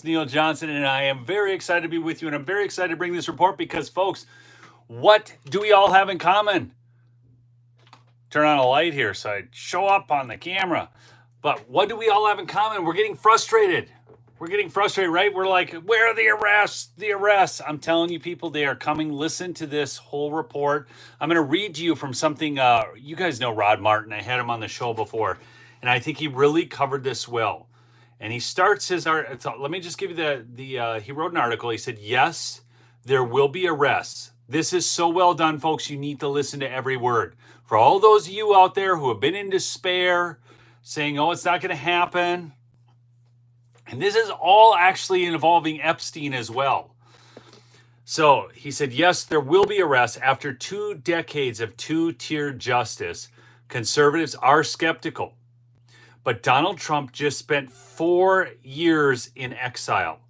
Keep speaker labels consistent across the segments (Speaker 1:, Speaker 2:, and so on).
Speaker 1: Neil Johnson, and I am very excited to be with you, and I'm very excited to bring this report because, folks, what do we all have in common? Turn on a light here so I show up on the camera. But what do we all have in common? We're getting frustrated. We're getting frustrated, right? We're like, where are the arrests? The arrests. I'm telling you, people, they are coming. Listen to this whole report. I'm going to read to you from something. You guys know Rod Martin. I had him on the show before, and I think he really covered this well. And he starts his article. Let me just give you he wrote an article. He said, yes, there will be arrests. This is so well done, folks. You need to listen to every word. For all those of you out there who have been in despair, saying, oh, it's not going to happen. And this is all actually involving Epstein as well. So he said, yes, there will be arrests. After 2 decades of two-tier justice, conservatives are skeptical. But Donald Trump just spent 4 years in exile,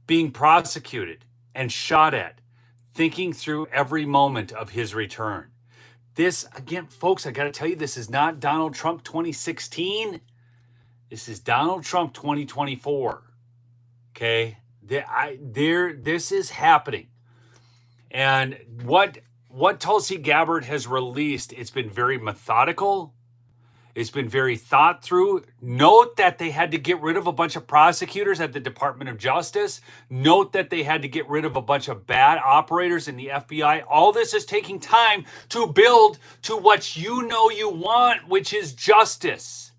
Speaker 1: being prosecuted and shot at, thinking through every moment of his return. This, again, folks, I got to tell you, this is not Donald Trump 2016. This is Donald Trump 2024. Okay? This is happening. And what Tulsi Gabbard has released, it's been very methodical. It's been very thought through. Note that they had to get rid of a bunch of prosecutors at the Department of Justice. Note that they had to get rid of a bunch of bad operators in the FBI. All this is taking time to build to what you know you want, which is justice.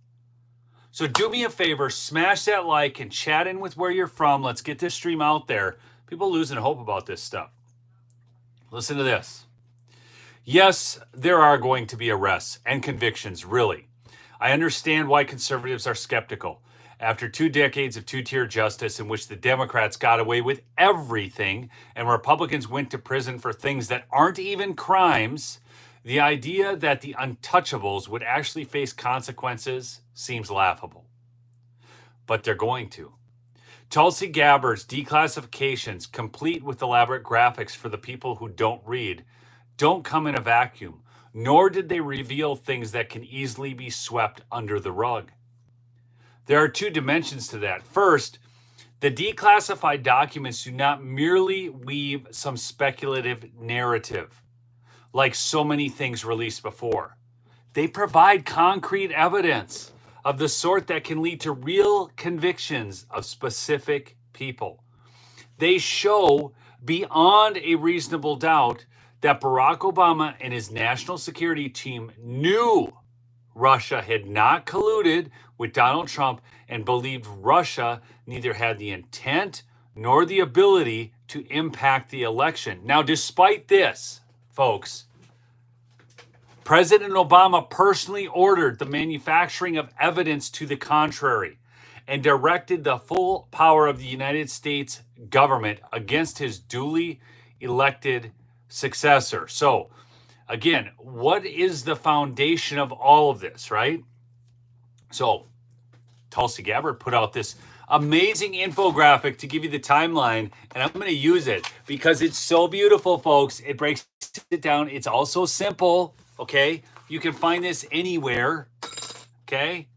Speaker 1: So do me a favor, smash that like and chat in with where you're from. Let's get this stream out there. People losing hope about this stuff. Listen to this. Yes, there are going to be arrests and convictions, really. I understand why conservatives are skeptical. After 2 decades of two-tier justice in which the Democrats got away with everything and Republicans went to prison for things that aren't even crimes, the idea that the untouchables would actually face consequences seems laughable. But they're going to. Tulsi Gabbard's declassifications, complete with elaborate graphics for the people who don't read, don't come in a vacuum, nor did they reveal things that can easily be swept under the rug. There are 2 dimensions to that. First, the declassified documents do not merely weave some speculative narrative, like so many things released before. They provide concrete evidence of the sort that can lead to real convictions of specific people. They show beyond a reasonable doubt that Barack Obama and his national security team knew Russia had not colluded with Donald Trump and believed Russia neither had the intent nor the ability to impact the election. Now, despite this, folks, President Obama personally ordered the manufacturing of evidence to the contrary and directed the full power of the United States government against his duly elected successor. So, again, what is the foundation of all of this, right? So, Tulsi Gabbard put out this amazing infographic to give you the timeline, and I'm going to use it because it's so beautiful, folks. It breaks it down. It's also simple, okay? You can find this anywhere, okay?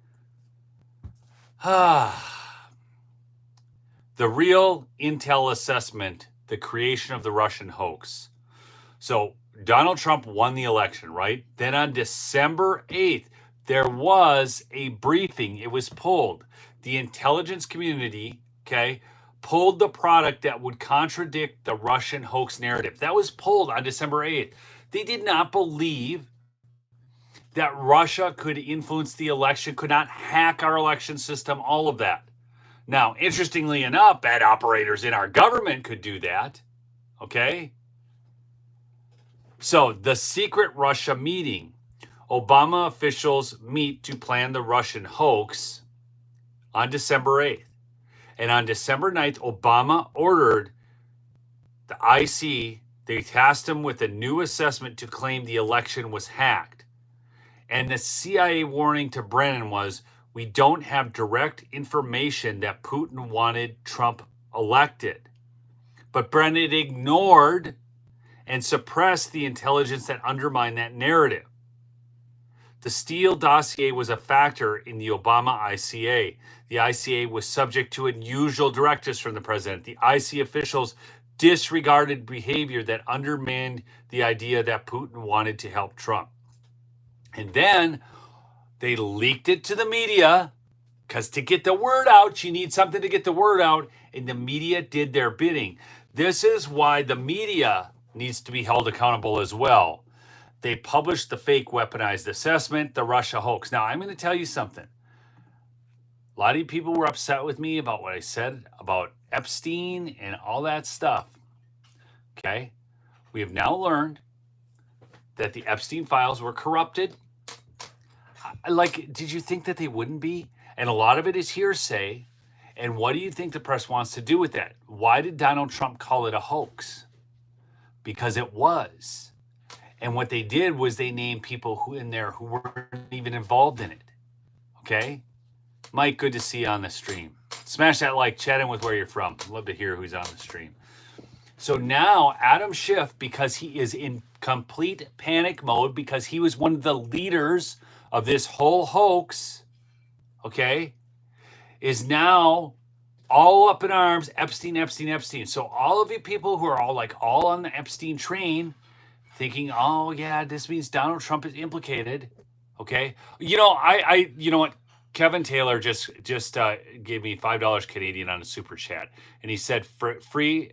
Speaker 1: The real intel assessment, the creation of the Russian hoax. So Donald Trump won the election, right? Then on December 8th, there was a briefing. It was pulled. The intelligence community, okay, pulled the product that would contradict the Russian hoax narrative. That was pulled on December 8th. They did not believe that Russia could influence the election, could not hack our election system, all of that. Now, interestingly enough, bad operators in our government could do that, okay? So, the secret Russia meeting. Obama officials meet to plan the Russian hoax on December 8th. And on December 9th, Obama ordered the IC, they tasked him with a new assessment to claim the election was hacked. And the CIA warning to Brennan was, we don't have direct information that Putin wanted Trump elected. But Brennan ignored and suppressed the intelligence that undermined that narrative. The Steele dossier was a factor in the Obama ICA. The ICA was subject to unusual directives from the president. The IC officials disregarded behavior that undermined the idea that Putin wanted to help Trump. And then they leaked it to the media, because to get the word out, you need something to get the word out, and the media did their bidding. This is why the media needs to be held accountable as well. They published the fake weaponized assessment, the Russia hoax. Now, I'm going to tell you something. A lot of you people were upset with me about what I said about Epstein and all that stuff. Okay? We have now learned that the Epstein files were corrupted. Like, did you think that they wouldn't be? And a lot of it is hearsay. And what do you think the press wants to do with that? Why did Donald Trump call it a hoax? Because it was. And what they did was they named people who in there who weren't even involved in it. Okay? Mike, good to see you on the stream. Smash that like, chat in with where you're from. I'd love to hear who's on the stream. So now Adam Schiff, because he is in complete panic mode, because he was one of the leaders of this whole hoax, okay, is now all up in arms, Epstein, Epstein, Epstein. So all of you people who are all on the Epstein train, thinking, oh yeah, this means Donald Trump is implicated, okay? You know what? Kevin Taylor just gave me $5 Canadian on a super chat, and he said, free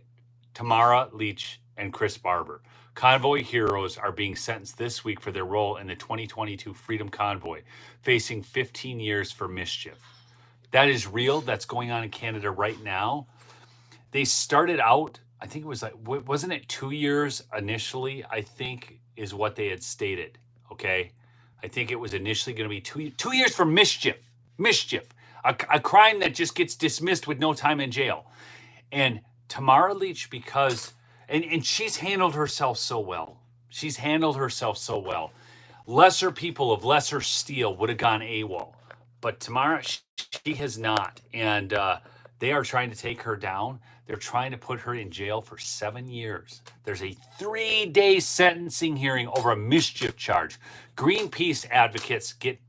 Speaker 1: Tamara Leach and Chris Barber. Convoy heroes are being sentenced this week for their role in the 2022 Freedom Convoy, facing 15 years for mischief. That is real. That's going on in Canada right now. They started out, I think it was wasn't it 2 years initially, I think is what they had stated, okay? I think it was initially going to be 2 years for mischief, a crime that just gets dismissed with no time in jail. And Tamara Leach, because, and she's handled herself so well. Lesser people of lesser steel would have gone AWOL. But Tamara, she has not. And they are trying to take her down. They're trying to put her in jail for 7 years. There's a 3-day sentencing hearing over a mischief charge. Greenpeace advocates get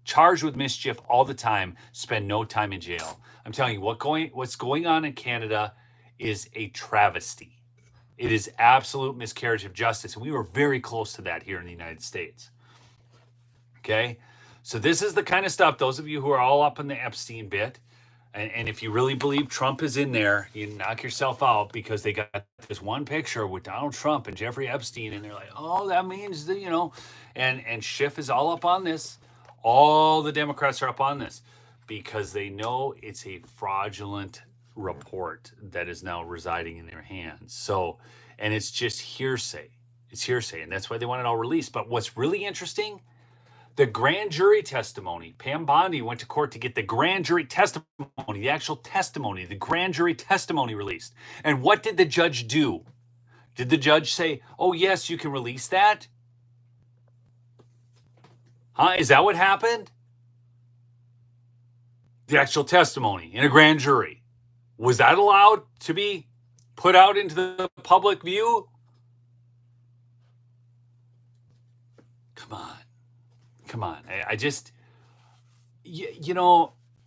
Speaker 1: charged with mischief all the time, spend no time in jail. I'm telling you, what's going on in Canada is a travesty. It is absolute miscarriage of justice. And we were very close to that here in the United States. Okay? So this is the kind of stuff, those of you who are all up in the Epstein bit, and if you really believe Trump is in there, you knock yourself out, because they got this one picture with Donald Trump and Jeffrey Epstein, and they're like, oh, that means that, and Schiff is all up on this. All the Democrats are up on this because they know it's a fraudulent report that is now residing in their hands. So, and it's just hearsay. It's hearsay, and that's why they want it all released. But what's really interesting, the grand jury testimony, Pam Bondi went to court to get the grand jury testimony, the actual testimony, the grand jury testimony released. And what did the judge do? Did the judge say, oh, yes, you can release that? Huh? Is that what happened? The actual testimony in a grand jury. Was that allowed to be put out into the public view? Come on. I just,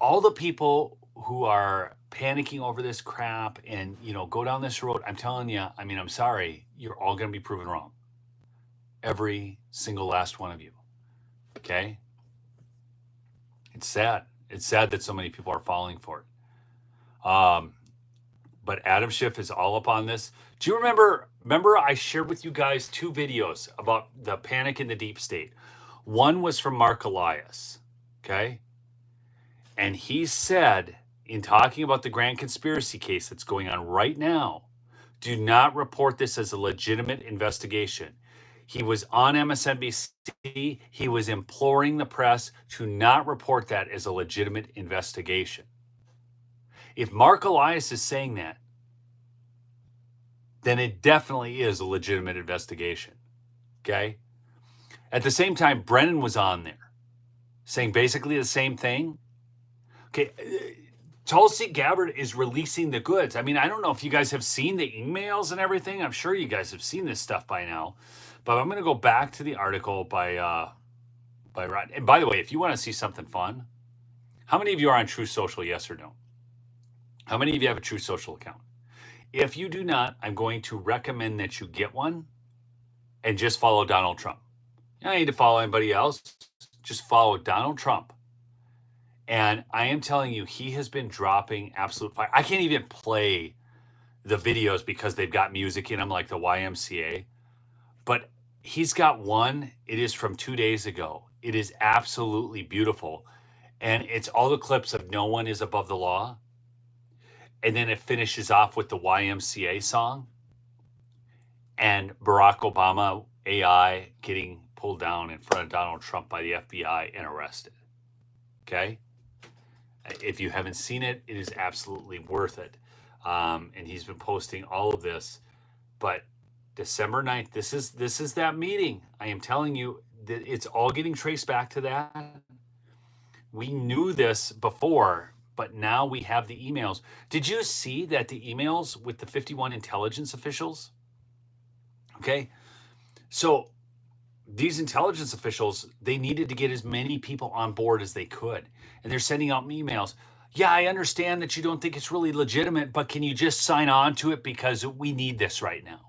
Speaker 1: all the people who are panicking over this crap and, go down this road, I'm telling you, I'm sorry, you're all going to be proven wrong. Every single last one of you. Okay? It's sad. It's sad that so many people are falling for it. But Adam Schiff is all up on this. Do you remember I shared with you guys 2 videos about the panic in the deep state. One was from Mark Elias, okay? And he said, in talking about the grand conspiracy case that's going on right now, do not report this as a legitimate investigation. He was on MSNBC. He was imploring the press to not report that as a legitimate investigation. If Mark Elias is saying that, then it definitely is a legitimate investigation, okay? At the same time, Brennan was on there saying basically the same thing. Okay, Tulsi Gabbard is releasing the goods. I don't know if you guys have seen the emails and everything. I'm sure you guys have seen this stuff by now. But I'm going to go back to the article by by Rod. And by the way, if you want to see something fun, how many of you are on Truth Social, yes or no? How many of you have a Truth Social account? If you do not, I'm going to recommend that you get one and just follow Donald Trump. You don't need to follow anybody else. Just follow Donald Trump. And I am telling you, he has been dropping absolute fire. I can't even play the videos because they've got music in them like the YMCA. But he's got one. It is from 2 days ago. It is absolutely beautiful. And it's all the clips of No One Is Above the Law. And then it finishes off with the YMCA song and Barack Obama AI getting pulled down in front of Donald Trump by the FBI and arrested. Okay? If you haven't seen it, it is absolutely worth it. And he's been posting all of this. But December 9th, this is that meeting. I am telling you that it's all getting traced back to that. We knew this before, but now we have the emails. Did you see that the emails with the 51 intelligence officials? Okay. So these intelligence officials, they needed to get as many people on board as they could. And they're sending out emails. Yeah, I understand that you don't think it's really legitimate, but can you just sign on to it because we need this right now?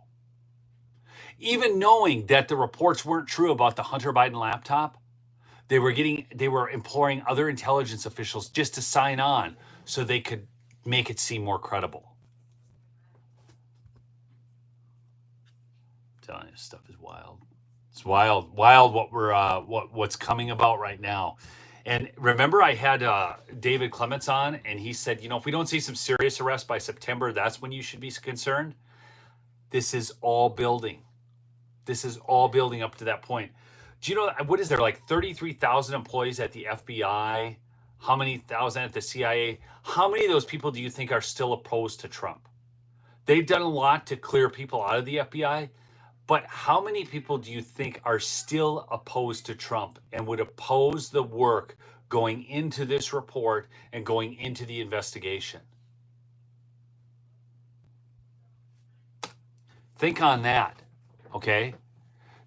Speaker 1: Even knowing that the reports weren't true about the Hunter Biden laptop, they were imploring other intelligence officials just to sign on so they could make it seem more credible. I'm telling you, this stuff is wild. It's wild what's coming about right now. And remember, I had David Clements on, and he said, if we don't see some serious arrests by September, that's when you should be concerned. This is all building. This is all building up to that point. Do you know, what is there, like 33,000 employees at the FBI? How many thousand at the CIA? How many of those people do you think are still opposed to Trump? They've done a lot to clear people out of the FBI, but how many people do you think are still opposed to Trump and would oppose the work going into this report and going into the investigation? Think on that, okay?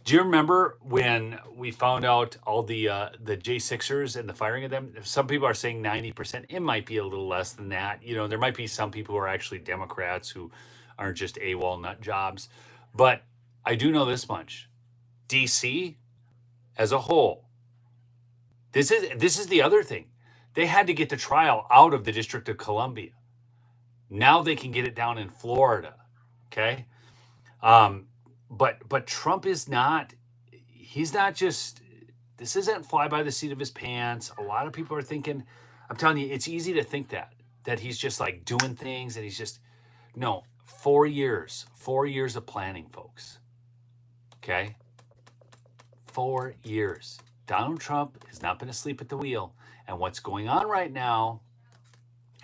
Speaker 1: Do you remember when we found out all the J6ers and the firing of them? Some people are saying 90%. It might be a little less than that. There might be some people who are actually Democrats who aren't just AWOL nut jobs. But I do know this much. DC as a whole, this is the other thing. They had to get the trial out of the District of Columbia. Now they can get it down in Florida, okay? But Trump is not, he's not just, this isn't fly by the seat of his pants. A lot of people are thinking, I'm telling you, it's easy to think that he's just like doing things and he's just, no, 4 years of planning, folks. Okay? 4 years. Donald Trump has not been asleep at the wheel. And what's going on right now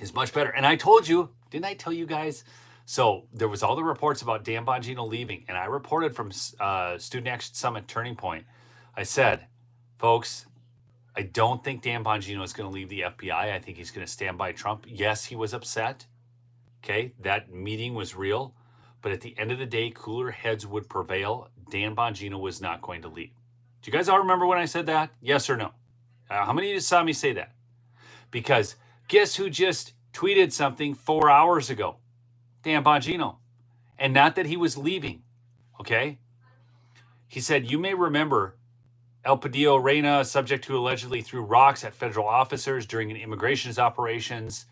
Speaker 1: is much better. And I told you, didn't I tell you guys? So there was all the reports about Dan Bongino leaving, and I reported from Student Action Summit Turning Point. I said, folks, I don't think Dan Bongino is going to leave the FBI. I think he's going to stand by Trump. Yes, he was upset. Okay, that meeting was real. But at the end of the day, cooler heads would prevail. Dan Bongino was not going to leave. Do you guys all remember when I said that? Yes or no? How many of you saw me say that? Because guess who just tweeted something 4 hours ago? Dan Bongino. And not that he was leaving, okay? He said, you may remember El Padillo Reyna, subject to allegedly threw rocks at federal officers during an immigration operations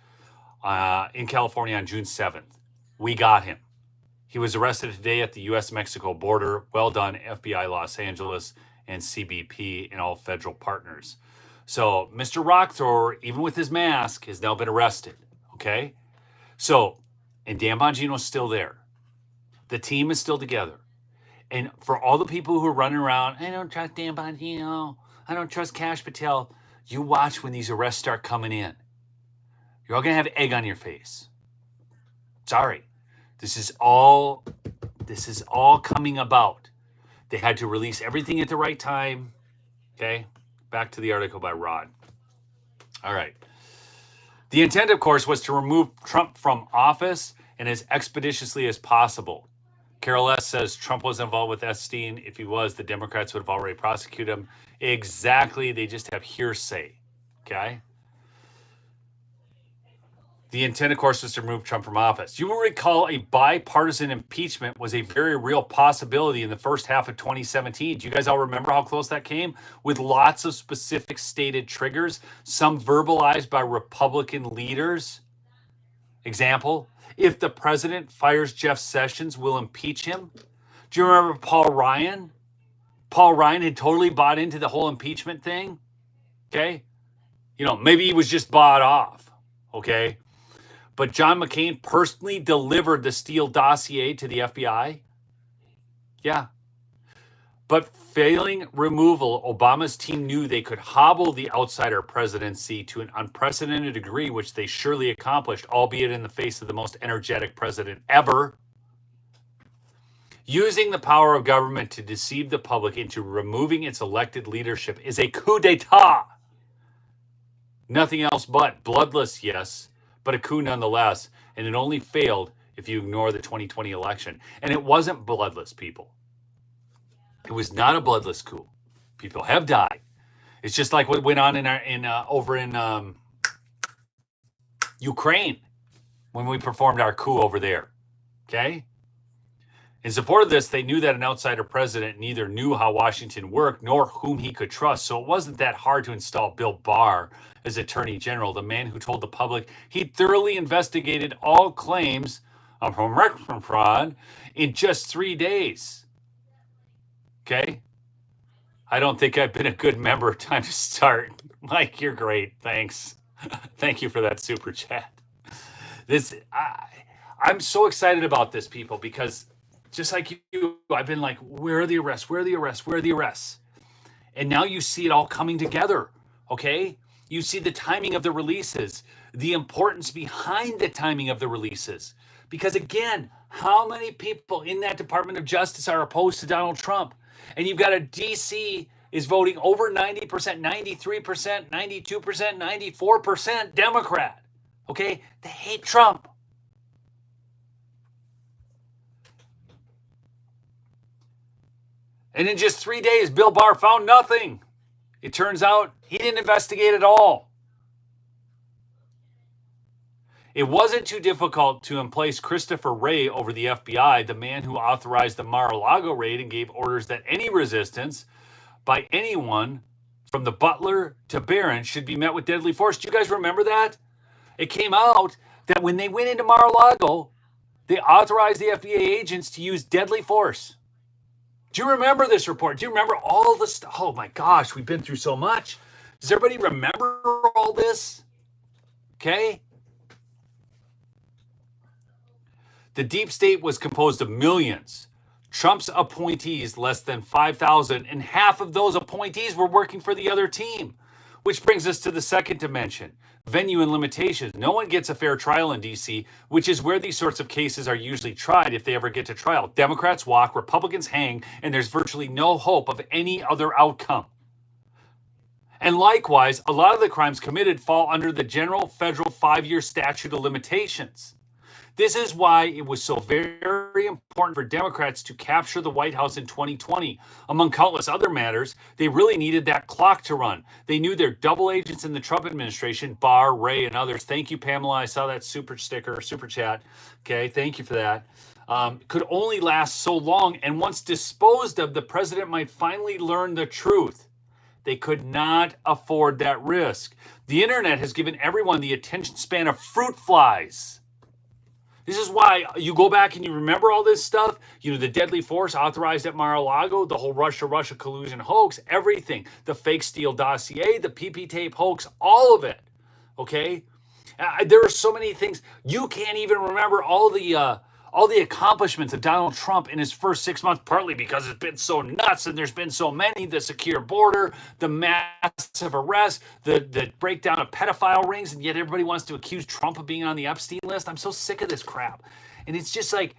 Speaker 1: in California on June 7th. We got him. He was arrested today at the U.S.-Mexico border. Well done, FBI Los Angeles and CBP and all federal partners. So Mr. Rock Thrower, even with his mask, has now been arrested, okay? So, and Dan Bongino's still there. The team is still together. And for all the people who are running around, I don't trust Dan Bongino, I don't trust Kash Patel, you watch when these arrests start coming in. You're all going to have egg on your face. Sorry. This is all coming about. They had to release everything at the right time. Okay? Back to the article by Rod. All right. The intent, of course, was to remove Trump from office and as expeditiously as possible. Carol S. says Trump was involved with Epstein. If he was, the Democrats would have already prosecuted him. Exactly. They just have hearsay. Okay. The intent, of course, was to remove Trump from office. You will recall a bipartisan impeachment was a very real possibility in the first half of 2017. Do you guys all remember how close that came? With lots of specific stated triggers, some verbalized by Republican leaders. Example, if the president fires Jeff Sessions, we'll impeach him. Do you remember Paul Ryan? Paul Ryan had totally bought into the whole impeachment thing. Okay. Maybe he was just bought off. Okay. But John McCain personally delivered the Steele dossier to the FBI. Yeah. But failing removal, Obama's team knew they could hobble the outsider presidency to an unprecedented degree, which they surely accomplished, albeit in the face of the most energetic president ever. Using the power of government to deceive the public into removing its elected leadership is a coup d'etat. Nothing else but bloodless, yes, but a coup nonetheless. And it only failed if you ignore the 2020 election. And it wasn't bloodless, people. It was not a bloodless coup. People have died. It's just like what went on over in Ukraine when we performed our coup over there. Okay? In support of this, they knew that an outsider president neither knew how Washington worked nor whom he could trust. So it wasn't that hard to install Bill Barr as Attorney General, the man who told the public he thoroughly investigated all claims of election fraud in just 3 days. Okay? I don't think I've been a good member. Time to start. Mike, you're great. Thanks. Thank you for that super chat. I'm so excited about this, people, because just like you, I've been like, where are the arrests? Where are the arrests? Where are the arrests? And now you see it all coming together, okay? You see the timing of the releases, the importance behind the timing of the releases. Because again, how many people in that Department of Justice are opposed to Donald Trump? And you've got a DC is voting over 90%, 93%, 92%, 94% Democrat, okay? They hate Trump. And in just 3 days, Bill Barr found nothing. It turns out he didn't investigate at all. It wasn't too difficult to emplace Christopher Wray over the FBI, the man who authorized the Mar-a-Lago raid and gave orders that any resistance by anyone from the butler to Barron should be met with deadly force. Do you guys remember that? It came out that when they went into Mar-a-Lago, they authorized the FBI agents to use deadly force. Do you remember this report? Do you remember all the stuff? Oh my gosh, we've been through so much. Does everybody remember all this? Okay. The deep state was composed of millions. Trump's appointees, less than 5,000, and half of those appointees were working for the other team. Which brings us to the second dimension, venue and limitations. No one gets a fair trial in D.C., which is where these sorts of cases are usually tried if they ever get to trial. Democrats walk, Republicans hang, and there's virtually no hope of any other outcome. And likewise, a lot of the crimes committed fall under the general federal 5-year statute of limitations. This is why it was so very important for Democrats to capture the White House in 2020. Among countless other matters, they really needed that clock to run. They knew their double agents in the Trump administration, Barr, Wray, and others. Thank you, Pamela. I saw that super chat. Okay, thank you for that. Could only last so long, and once disposed of, the president might finally learn the truth. They could not afford that risk. The internet has given everyone the attention span of fruit flies. This is why you go back and you remember all this stuff, the deadly force authorized at Mar-a-Lago, the whole Russia collusion hoax, everything, the fake Steele dossier, the PP tape hoax, all of it, okay? There are so many things. You can't even remember all the accomplishments of Donald Trump in his first 6 months, partly because it's been so nuts and there's been so many, the secure border, the massive arrests, the breakdown of pedophile rings, and yet everybody wants to accuse Trump of being on the Epstein list. I'm so sick of this crap. And it's just like,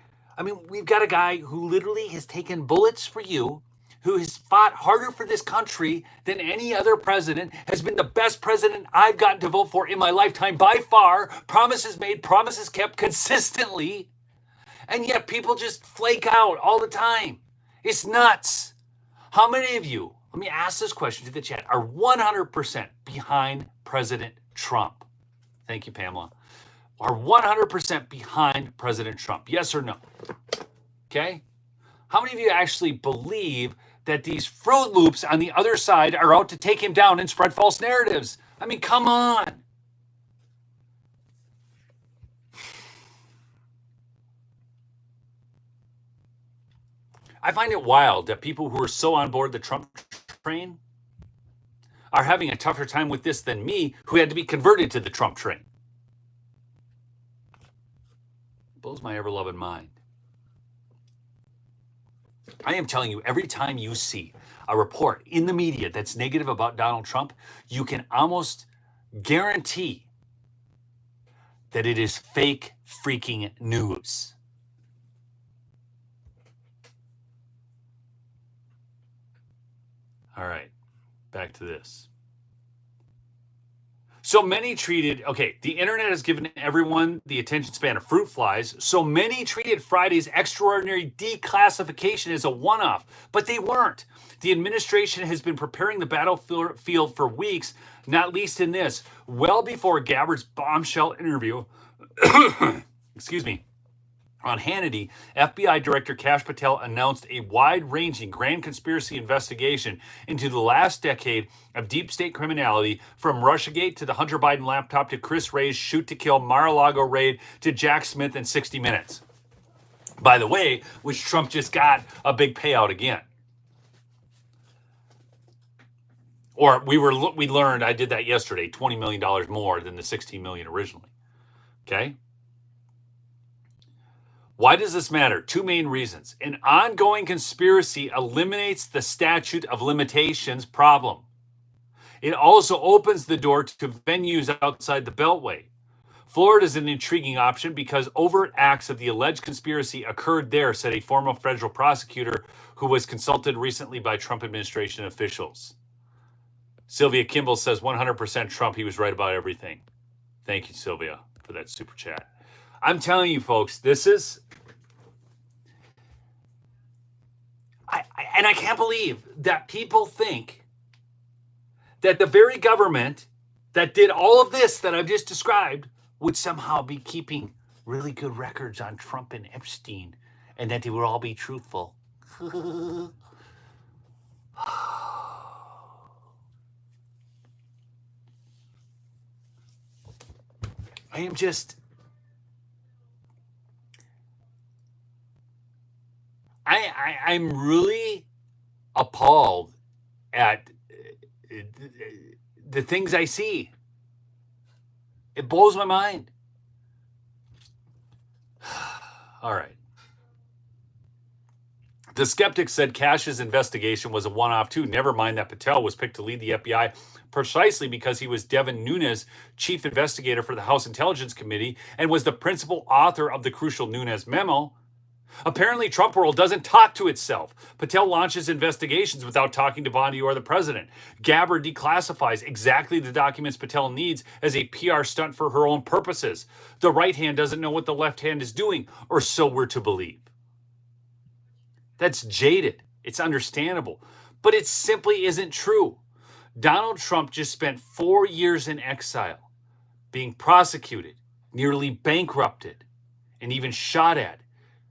Speaker 1: we've got a guy who literally has taken bullets for you, who has fought harder for this country than any other president, has been the best president I've gotten to vote for in my lifetime by far, promises made, promises kept consistently. And yet people just flake out all the time. It's nuts. How many of you, let me ask this question to the chat, are 100% behind President Trump? Thank you, Pamela. Are 100% behind President Trump? Yes or no? Okay. How many of you actually believe that these Fruit Loops on the other side are out to take him down and spread false narratives? I mean, come on. I find it wild that people who are so on board the Trump train are having a tougher time with this than me, who had to be converted to the Trump train. Blows my ever-loving mind. I am telling you, every time you see a report in the media that's negative about Donald Trump, you can almost guarantee that it is fake freaking news. All right, back to this. So many treated, the internet has given everyone the attention span of fruit flies. So many treated Friday's extraordinary declassification as a one-off, but they weren't. The administration has been preparing the battlefield for weeks, not least in this, well before Gabbard's bombshell interview, excuse me, on Hannity, FBI Director Kash Patel announced a wide-ranging grand conspiracy investigation into the last decade of deep state criminality, from Russiagate to the Hunter Biden laptop to Chris Wray's shoot-to-kill Mar-a-Lago raid to Jack Smith in 60 Minutes. By the way, which Trump just got a big payout again. Or we learned, I did that yesterday, $20 million more than the $16 million originally. Okay? Why does this matter? Two main reasons. An ongoing conspiracy eliminates the statute of limitations problem. It also opens the door to venues outside the Beltway. Florida is an intriguing option because overt acts of the alleged conspiracy occurred there, said a former federal prosecutor who was consulted recently by Trump administration officials. Sylvia Kimball says 100% Trump. He was right about everything. Thank you, Sylvia, for that super chat. I'm telling you, folks, this is... I can't believe that people think that the very government that did all of this that I've just described would somehow be keeping really good records on Trump and Epstein, and that they would all be truthful. I am just... I'm really appalled at the things I see. It blows my mind. All right. The skeptics said Kash's investigation was a one-off too. Never mind that Patel was picked to lead the FBI precisely because he was Devin Nunes, chief investigator for the House Intelligence Committee, and was the principal author of the crucial Nunes memo. Apparently, Trump world doesn't talk to itself. Patel launches investigations without talking to Bondi or the president. Gabbard declassifies exactly the documents Patel needs as a PR stunt for her own purposes. The right hand doesn't know what the left hand is doing, or so we're to believe. That's jaded. It's understandable. But it simply isn't true. Donald Trump just spent 4 years in exile, being prosecuted, nearly bankrupted, and even shot at.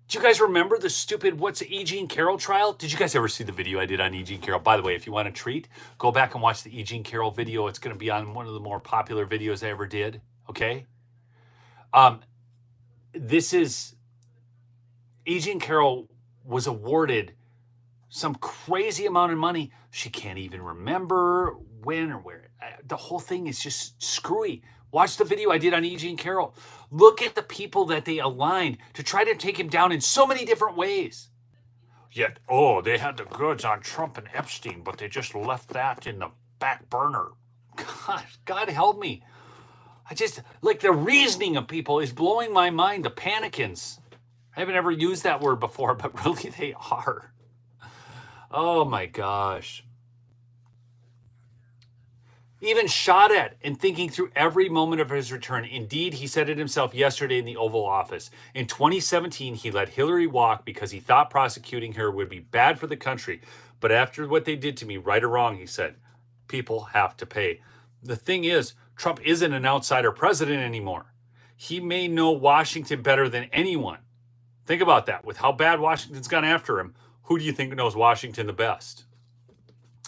Speaker 1: Do you guys remember the stupid E. Jean Carroll trial? Did you guys ever see the video I did on E. Jean Carroll? By the way, if you want a treat, go back and watch the E. Jean Carroll video. It's going to be on one of the more popular videos I ever did. Okay? This is... E. Jean Carroll was awarded some crazy amount of money. She can't even remember when or where. The whole thing is just screwy. Watch the video I did on E. Jean Carroll. Look at the people that they aligned to try to take him down in so many different ways. Yet, they had the goods on Trump and Epstein, but they just left that in the back burner. God help me. The reasoning of people is blowing my mind. The panicans. I haven't ever used that word before, but really they are. Oh my gosh. even shot at and thinking through every moment of his return. Indeed, he said it himself yesterday in the Oval Office. In 2017, he let Hillary walk because he thought prosecuting her would be bad for the country. But after what they did to me, right or wrong, he said, people have to pay. The thing is, Trump isn't an outsider president anymore. He may know Washington better than anyone. Think about that. With how bad Washington's gone after him, who do you think knows Washington the best?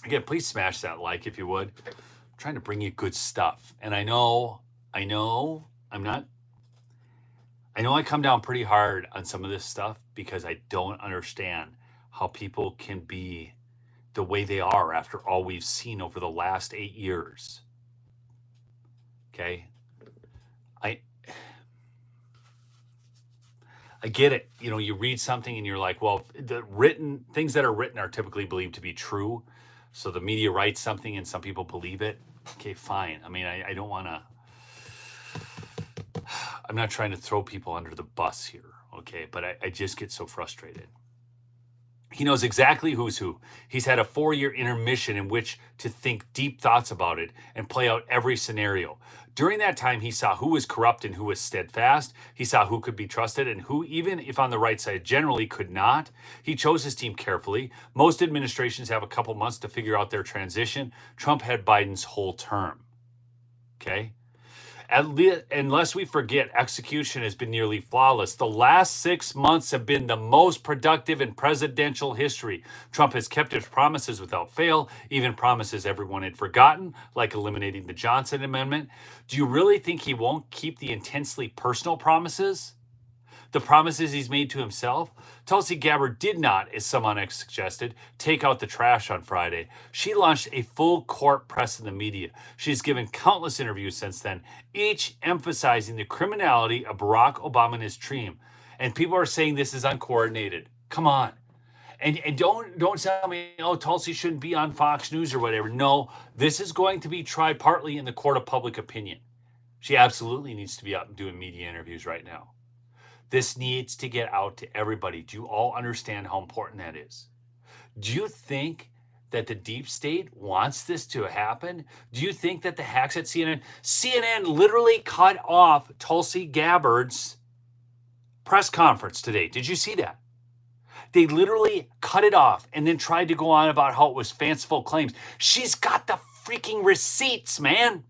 Speaker 1: Again, please smash that like if you would. I'm trying to bring you good stuff. And I know I come down pretty hard on some of this stuff because I don't understand how people can be the way they are after all we've seen over the last 8 years. Okay? I get it. You know, you read something and you're like, well, the written things that are written are typically believed to be true. So the media writes something and some people believe it. Okay, fine. I mean, I don't want to, I'm not trying to throw people under the bus here. Okay, but I just get so frustrated. He knows exactly who's who. He's had a 4-year intermission in which to think deep thoughts about it and play out every scenario. During that time, he saw who was corrupt and who was steadfast. He saw who could be trusted and who, even if on the right side, generally could not. He chose his team carefully. Most administrations have a couple months to figure out their transition. Trump had Biden's whole term. Okay? Unless we forget, execution has been nearly flawless. The last 6 months have been the most productive in presidential history. Trump has kept his promises without fail, even promises everyone had forgotten, like eliminating the Johnson Amendment. Do you really think he won't keep the intensely personal promises? The promises he's made to himself? Tulsi Gabbard did not, as someone suggested, take out the trash on Friday. She launched a full court press in the media. She's given countless interviews since then, each emphasizing the criminality of Barack Obama and his team. And people are saying this is uncoordinated. Come on. And don't tell me, oh, Tulsi shouldn't be on Fox News or whatever. No, this is going to be tried partly in the court of public opinion. She absolutely needs to be out and doing media interviews right now. This needs to get out to everybody. Do you all understand how important that is? Do you think that the deep state wants this to happen? Do you think that the hacks at CNN literally cut off Tulsi Gabbard's press conference today? Did you see that? They literally cut it off and then tried to go on about how it was fanciful claims. She's got the freaking receipts, man.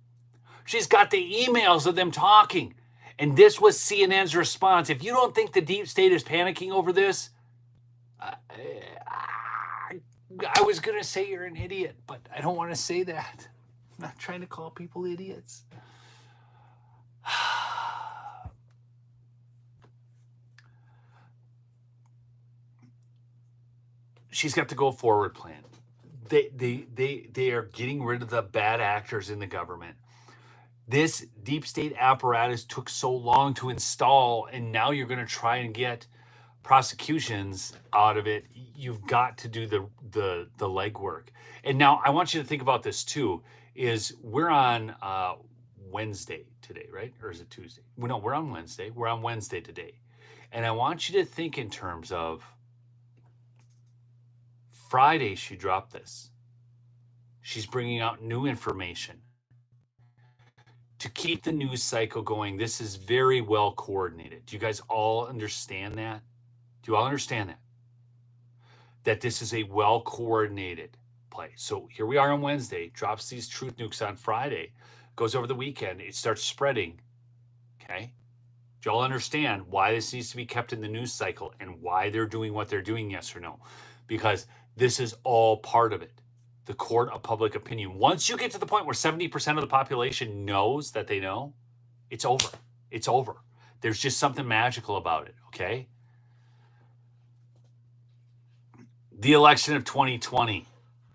Speaker 1: She's got the emails of them talking. And this was CNN's response. If you don't think the deep state is panicking over this, I was going to say you're an idiot, but I don't want to say that. I'm not trying to call people idiots. She's got the go forward plan. They are getting rid of the bad actors in the government. This deep state apparatus took so long to install, and now you're going to try and get prosecutions out of it. You've got to do the legwork. And now I want you to think about this too, is we're on Wednesday today, right? Or is it Tuesday? No, we're on Wednesday. We're on Wednesday today. And I want you to think in terms of Friday, she dropped this. She's bringing out new information to keep the news cycle going. This is very well coordinated. Do you guys all understand that? Do you all understand that? That this is a well coordinated play. So here we are on Wednesday, drops these truth nukes on Friday, goes over the weekend, it starts spreading. Okay? Do you all understand why this needs to be kept in the news cycle and why they're doing what they're doing, yes or no? Because this is all part of it. The court of public opinion. Once you get to the point where 70% of the population knows that they know, it's over. It's over. There's just something magical about it, okay? The election of 2020,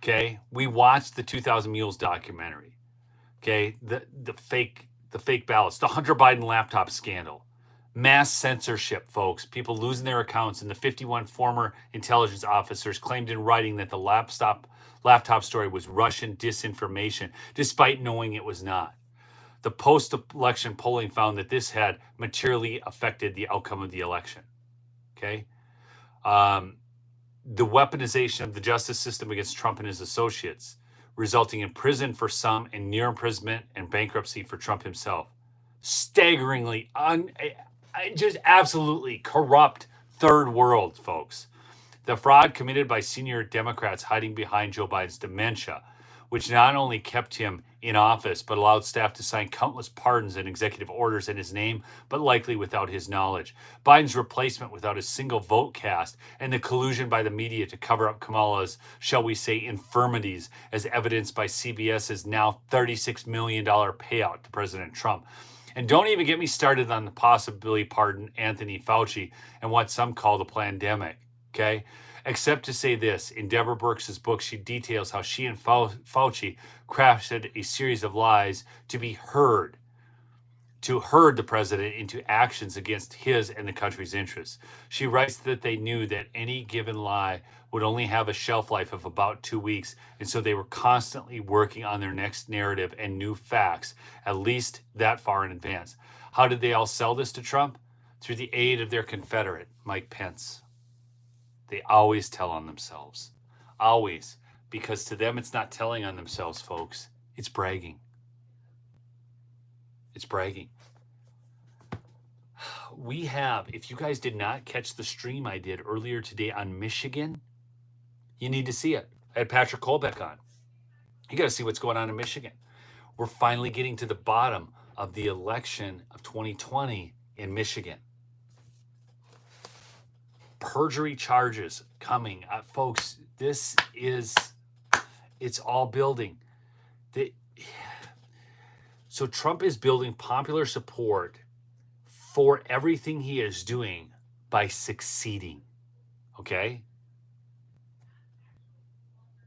Speaker 1: okay? We watched the 2000 Mules documentary, okay? The fake ballots, the Hunter Biden laptop scandal, mass censorship, folks, people losing their accounts, and the 51 former intelligence officers claimed in writing that the laptop story was Russian disinformation, despite knowing it was not. The post-election polling found that this had materially affected the outcome of the election. Okay? The weaponization of the justice system against Trump and his associates resulting in prison for some and near imprisonment and bankruptcy for Trump himself. Staggeringly, just absolutely corrupt third world, folks. The fraud committed by senior Democrats hiding behind Joe Biden's dementia, which not only kept him in office, but allowed staff to sign countless pardons and executive orders in his name, but likely without his knowledge. Biden's replacement without a single vote cast, and the collusion by the media to cover up Kamala's, shall we say, infirmities, as evidenced by CBS's now $36 million payout to President Trump. And don't even get me started on the possibility pardon Anthony Fauci and what some call the pandemic, okay? Except to say this, in Deborah Birx's book, she details how she and Fauci crafted a series of lies to herd the president into actions against his and the country's interests. She writes that they knew that any given lie would only have a shelf life of about 2 weeks, and so they were constantly working on their next narrative and new facts, at least that far in advance. How did they all sell this to Trump? Through the aid of their Confederate, Mike Pence. They always tell on themselves. Always. Because to them, it's not telling on themselves, folks. It's bragging. It's bragging. We have, if you guys did not catch the stream I did earlier today on Michigan, you need to see it. I had Patrick Colbeck on. You got to see what's going on in Michigan. We're finally getting to the bottom of the election of 2020 in Michigan. Perjury charges coming. Folks, it's all building. So Trump is building popular support for everything he is doing by succeeding. Okay?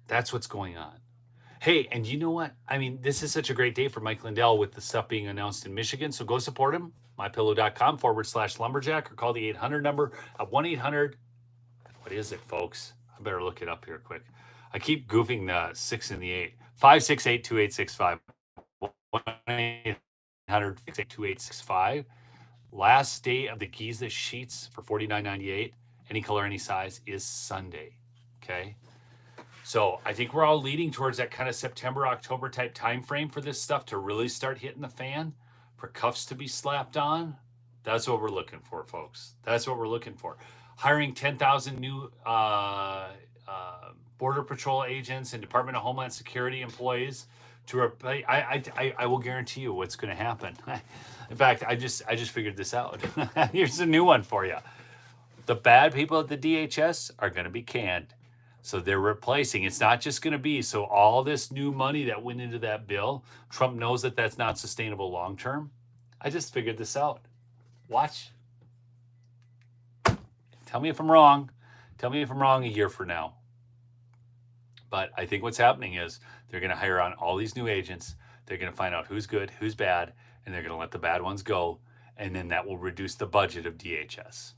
Speaker 1: That's what's going on. Hey, and you know what? I mean, this is such a great day for Mike Lindell with the stuff being announced in Michigan. So go support him. mypillow.com/lumberjack or call the 800 number at 1-800. What is it, folks? I better look it up here quick. I keep goofing the 6 and the 8. 568-2865. 1-800-668-2865. Last day of the Giza sheets for $49.98. Any color, any size is Sunday. Okay? So I think we're all leading towards that kind of September, October type time frame for this stuff to really start hitting the fan, for cuffs to be slapped on. That's what we're looking for, folks. That's what we're looking for. Hiring 10,000 new Border Patrol agents and Department of Homeland Security employees to replace. I will guarantee you what's going to happen. In fact, I just figured this out. Here's a new one for you. The bad people at the DHS are going to be canned. So they're replacing. It's not just going to be, so all this new money that went into that bill, Trump knows that that's not sustainable long term. I just figured this out. Watch. Tell me if I'm wrong. Tell me if I'm wrong a year from now. But I think what's happening is they're going to hire on all these new agents. They're going to find out who's good, who's bad, and they're going to let the bad ones go. And then that will reduce the budget of DHS.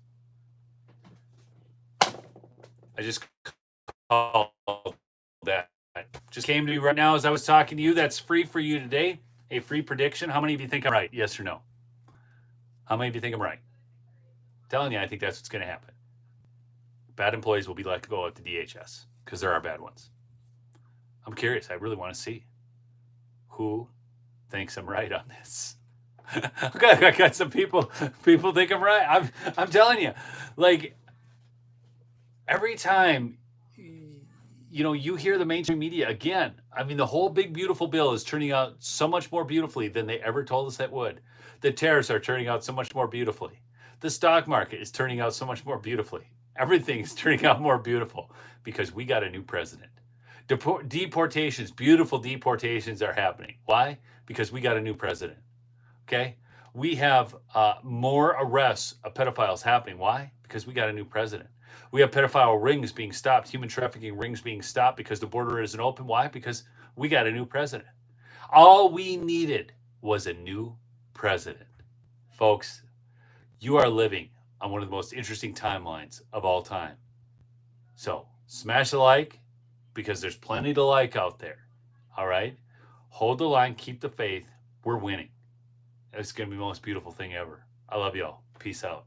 Speaker 1: I just called that. Just came to me right now as I was talking to you. That's free for you today. A free prediction. How many of you think I'm right? Yes or no? How many of you think I'm right? I'm telling you, I think that's what's going to happen. Bad employees will be let go at the DHS because there are bad ones. I'm curious. I really want to see who thinks I'm right on this. I got some people think I'm right. I'm telling you, like, every time, you know, you hear the mainstream media again. I mean, the whole big, beautiful bill is turning out so much more beautifully than they ever told us it would. The tariffs are turning out so much more beautifully. The stock market is turning out so much more beautifully. Everything is turning out more beautiful because we got a new president. Deportations, beautiful deportations are happening. Why? Because we got a new president. Okay? We have more arrests of pedophiles happening. Why? Because we got a new president. We have pedophile rings being stopped, human trafficking rings being stopped because the border isn't open. Why? Because we got a new president. All we needed was a new president. Folks, you are living on one of the most interesting timelines of all time. So smash the like because there's plenty to like out there. All right? Hold the line. Keep the faith. We're winning. It's going to be the most beautiful thing ever. I love y'all. Peace out.